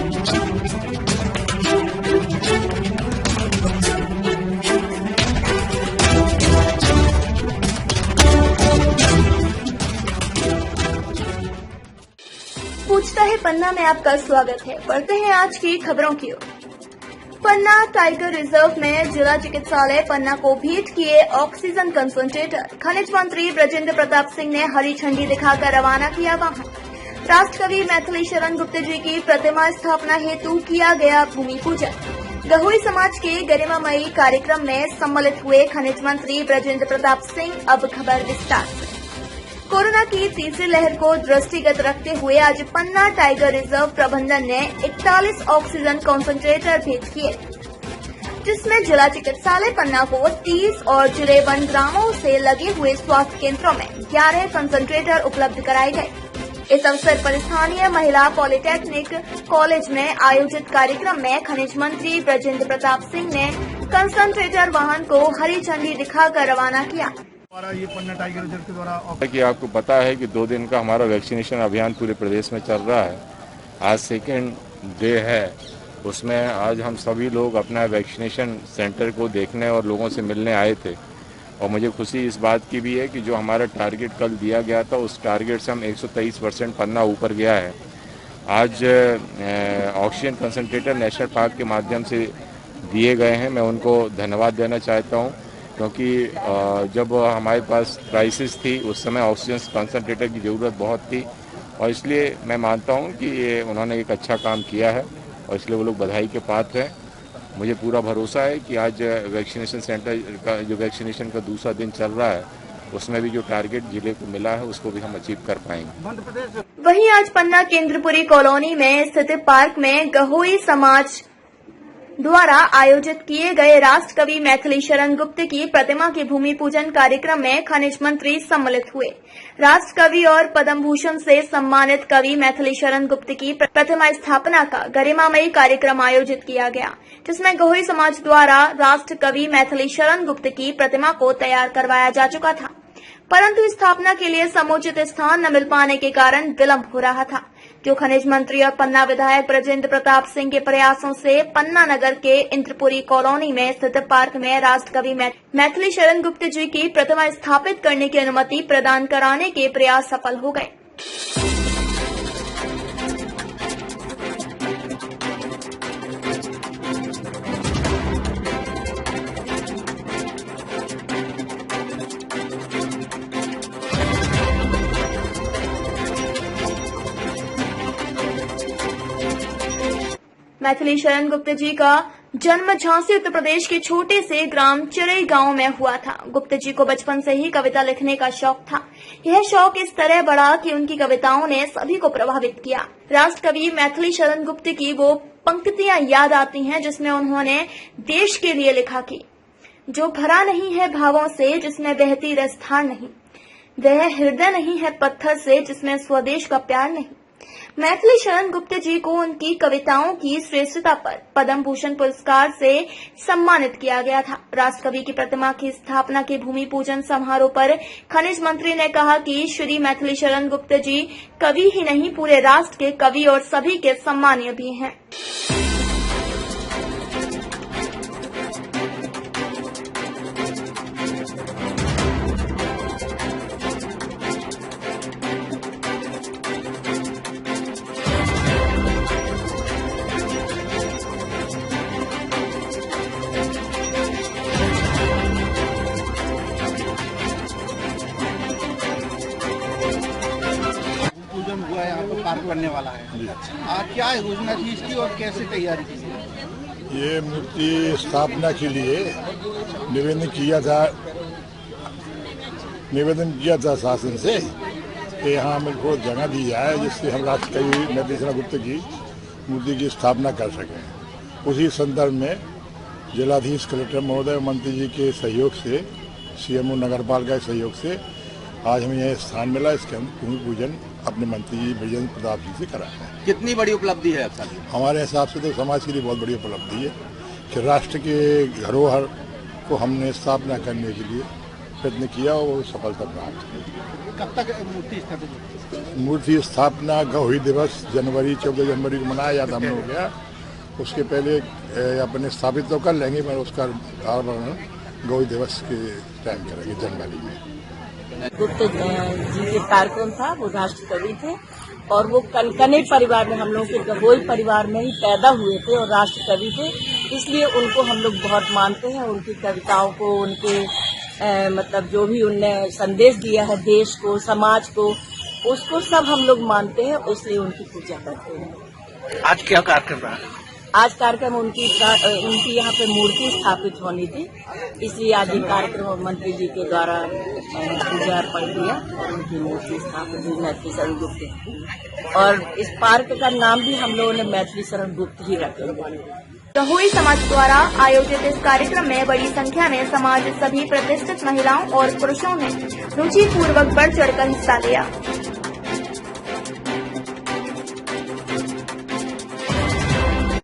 पूछता है पन्ना में आपका स्वागत है। बढ़ते हैं आज की खबरों की ओर। पन्ना टाइगर रिजर्व में जिला चिकित्सालय पन्ना को भेंट किए ऑक्सीजन कंसंट्रेटर। खनिज मंत्री ब्रजेंद्र प्रताप सिंह ने हरी झंडी दिखाकर रवाना किया वाहन। राष्ट्रकवि मैथिली शरण गुप्त जी की प्रतिमा स्थापना हेतु किया गया भूमि पूजन। गहोई समाज के गरिमामयी कार्यक्रम में सम्मिलित हुए खनिज मंत्री ब्रजेंद्र प्रताप सिंह। अब खबर विस्तार से। कोरोना की तीसरी लहर को दृष्टिगत रखते हुए आज पन्ना टाइगर रिजर्व प्रबंधन ने 41 ऑक्सीजन कंसंट्रेटर भेंट किए, जिसमें जिला चिकित्सालय पन्ना को 30 और जुड़ेबंद ग्रामों से लगे हुए स्वास्थ्य केंद्रों में 11 कंसंट्रेटर उपलब्ध कराए गए। इस अवसर पर स्थानीय महिला पॉलिटेक्निक कॉलेज में आयोजित कार्यक्रम में खनिज मंत्री ब्रजेंद्र प्रताप सिंह ने कंसंट्रेटर वाहन को हरी झंडी दिखाकर रवाना किया। ये पन्ना टाइगर रिजर्व के द्वारा कि आपको पता है कि 2 दिन का हमारा वैक्सीनेशन अभियान पूरे प्रदेश में चल रहा है। आज सेकेंड डे है, उसमें आज हम सभी लोग अपना वैक्सीनेशन सेंटर को देखने और लोगों से मिलने आए थे। और मुझे खुशी इस बात की भी है कि जो हमारा टारगेट कल दिया गया था, उस टारगेट से हम 123% पन्ना ऊपर गया है। आज ऑक्सीजन कंसंट्रेटर नेशनल पार्क के माध्यम से दिए गए हैं। मैं उनको धन्यवाद देना चाहता हूँ, क्योंकि जब हमारे पास क्राइसिस थी उस समय ऑक्सीजन कंसंट्रेटर की ज़रूरत बहुत थी, और इसलिए मैं मानता हूं कि ये उन्होंने एक अच्छा काम किया है और इसलिए वो लोग बधाई के पात्र हैं। मुझे पूरा भरोसा है कि आज वैक्सीनेशन सेंटर का जो वैक्सीनेशन का दूसरा दिन चल रहा है, उसमें भी जो टारगेट जिले को मिला है उसको भी हम अचीव कर पाएंगे। वहीं आज पन्ना केंद्रपुरी कॉलोनी में स्थित पार्क में गहोई समाज द्वारा आयोजित किए गए राष्ट्रकवि मैथिली शरण गुप्त की प्रतिमा के भूमि पूजन कार्यक्रम में खनिज मंत्री सम्मिलित हुए। राष्ट्रकवि और पद्म भूषण से सम्मानित कवि मैथिली शरण गुप्त की प्रतिमा स्थापना का गरिमामयी कार्यक्रम आयोजित किया गया, जिसमें गहोई समाज द्वारा राष्ट्रकवि मैथिली शरण गुप्त की प्रतिमा को तैयार करवाया जा चुका था, परंतु स्थापना के लिए समुचित स्थान न मिल पाने के कारण विलंब हो रहा था, जो खनिज मंत्री और पन्ना विधायक ब्रजेंद्र प्रताप सिंह के प्रयासों से पन्ना नगर के इंद्रपुरी कॉलोनी में स्थित पार्क में राष्ट्रकवि मैथिली शरण गुप्त जी की प्रतिमा स्थापित करने की अनुमति प्रदान कराने के प्रयास सफल हो गए। मैथिली शरण गुप्त जी का जन्म झांसी उत्तर प्रदेश के छोटे से ग्राम चिरई गांव में हुआ था। गुप्त जी को बचपन से ही कविता लिखने का शौक था। यह शौक इस तरह बढ़ा कि उनकी कविताओं ने सभी को प्रभावित किया। राष्ट्रकवि मैथिली शरण गुप्त की वो पंक्तियां याद आती हैं जिसमें उन्होंने देश के लिए लिखा कि जो भरा नहीं है भावों से, जिसमें बहती रसधार नहीं, वह हृदय नहीं है पत्थर से, जिसमें स्वदेश का प्यार नहीं। मैथिली शरण गुप्त जी को उनकी कविताओं की श्रेष्ठता पर पद्म भूषण पुरस्कार से सम्मानित किया गया था। राष्ट्रकवि की प्रतिमा की स्थापना के भूमि पूजन समारोह पर खनिज मंत्री ने कहा कि श्री मैथिली शरण गुप्त जी कवि ही नहीं, पूरे राष्ट्र के कवि और सभी के सम्मानीय भी हैं। हुआ है, यहाँ पर पार्क बनने वाला है। क्या योजना थी इसकी और कैसे तैयारी की? ये मूर्ति स्थापना के लिए निवेदन किया था शासन से कि यहाँ हमें को जगह दी जाए जिससे हम राष्ट्रकवि मैथिली शरण गुप्त की मूर्ति की स्थापना कर सकें। उसी संदर्भ में जिलाधीश कलेक्टर महोदय मंत्री जी के सहयोग से, सीएमओ नगरपालिका के सहयोग से आज हमें यह स्थान मिला। इसके भूमि पूजन अपने मंत्री जी ब्रजेंद्र प्रताप जी से करा है। कितनी बड़ी उपलब्धि है आपका? हमारे हिसाब से तो समाज के लिए बहुत बड़ी उपलब्धि है कि राष्ट्र के धरोहर को हमने स्थापना करने के लिए प्रयत्न किया और सफलता प्राप्त की। कब तक मूर्ति स्थापित? मूर्ति स्थापना गौरी दिवस 14 जनवरी को मनाया जाता हम लोग क्या उसके पहले अपने स्थापित तो कर लेंगे पर उसका वर्णन गौरी दिवस के टाइम करेंगे जनवरी में। गुप्त जी के कार्यक्रम था, वो राष्ट्र कवि थे और वो कनकने परिवार में, हम लोग के गहोई परिवार में ही पैदा हुए थे और राष्ट्र कवि थे, इसलिए उनको हम लोग बहुत मानते हैं। उनकी कविताओं को, उनके मतलब जो भी उनने संदेश दिया है देश को, समाज को, उसको सब हम लोग मानते हैं, इसलिए उनकी पूजा करते हैं। आज क्या कार्यक्रम रहा? आज कार्यक्रम उनकी यहाँ पे मूर्ति स्थापित होनी थी, इसलिए आज ये कार्यक्रम मंत्री जी के द्वारा पूजा अर्पण किया और उनकी मूर्ति स्थापित हुई मैथिली शरण गुप्त। और इस पार्क का नाम भी हम लोगों ने मैथिली शरण गुप्त ही रखेंगे। गहोई समाज द्वारा आयोजित इस कार्यक्रम में बड़ी संख्या में समाज सभी प्रतिष्ठित महिलाओं और पुरुषों ने रुचि पूर्वक बढ़ चढ़कर हिस्सा लिया।